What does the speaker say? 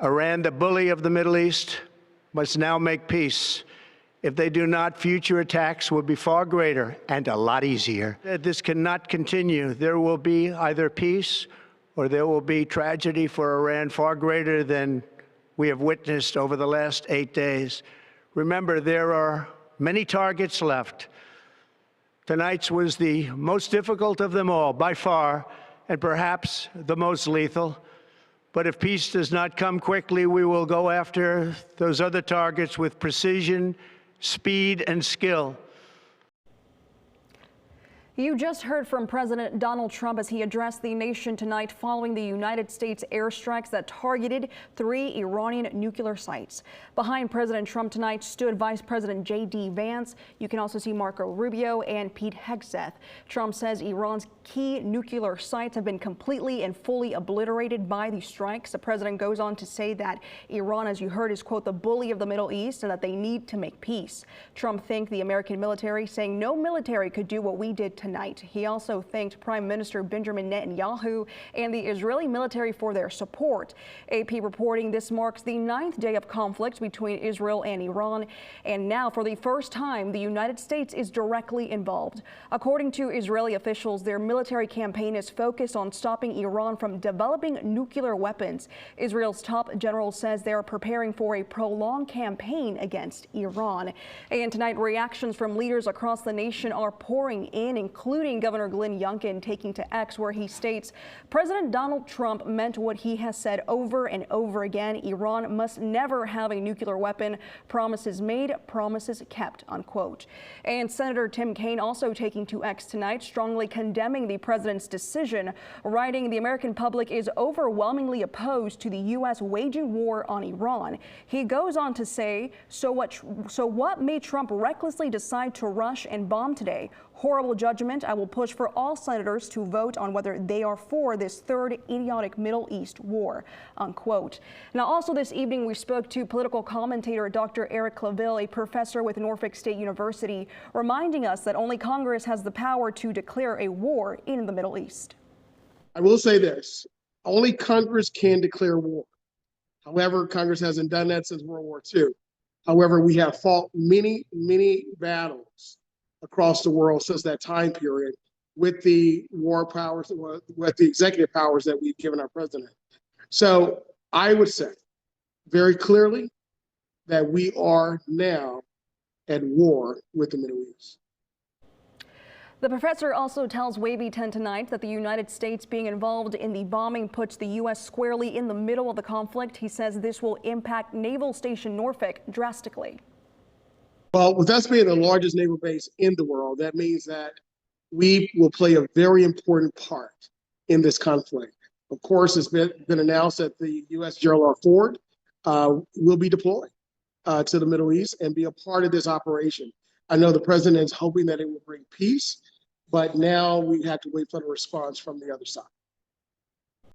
Iran, the bully of the Middle East, must now make peace. If they do not, future attacks will be far greater and a lot easier. This cannot continue. There will be either peace or there will be tragedy for Iran far greater than we have witnessed over the last 8 days. Remember, there are many targets left. Tonight's was the most difficult of them all, by far, and perhaps the most lethal. But if peace does not come quickly, we will go after those other targets with precision, speed, and skill. You just heard from President Donald Trump as he addressed the nation tonight following the United States airstrikes that targeted 3 Iranian nuclear sites. Behind President Trump tonight stood Vice President J.D. Vance. You can also see Marco Rubio and Pete Hegseth. Trump says Iran's key nuclear sites have been completely and fully obliterated by these strikes. The president goes on to say that Iran, as you heard, is, quote, the bully of the Middle East and that they need to make peace. Trump thanked the American military, saying no military could do what we did tonight. He also thanked Prime Minister Benjamin Netanyahu and the Israeli military for their support. AP reporting this marks the 9th day of conflict between Israel and Iran, and now for the first time the United States is directly involved. According to Israeli officials, their military campaign is focused on stopping Iran from developing nuclear weapons. Israel's top general says they are preparing for a prolonged campaign against Iran. And tonight, reactions from leaders across the nation are pouring in, including Governor Glenn Youngkin taking to X, where he states President Donald Trump meant what he has said over and over again. Iran must never have a nuclear weapon. Promises made, promises kept, unquote. And Senator Tim Kaine also taking to X tonight, strongly condemning the president's decision, writing the American public is overwhelmingly opposed to the U.S. waging war on Iran. He goes on to say, so what made Trump recklessly decide to rush and bomb today? Horrible judgment. I will push for all senators to vote on whether they are for this third idiotic Middle East war, unquote. Now, also this evening, we spoke to political commentator Dr. Eric Claville, a professor with Norfolk State University, reminding us that only Congress has the power to declare a war in the Middle East. I will say this, only Congress can declare war. However, Congress hasn't done that since World War II. However, we have fought many, many battles across the world since that time period with the war powers, with the executive powers that we've given our president. So I would say very clearly that we are now at war with the Middle East. The professor also tells Wavy 10 tonight that the United States being involved in the bombing puts the U.S. squarely in the middle of the conflict. He says this will impact Naval Station Norfolk drastically. Well, with us being the largest naval base in the world, that means that we will play a very important part in this conflict. Of course, it's been announced that the U.S. Gerald R. Ford will be deployed to the Middle East and be a part of this operation. I know the president is hoping that it will bring peace, but now we have to wait for the response from the other side.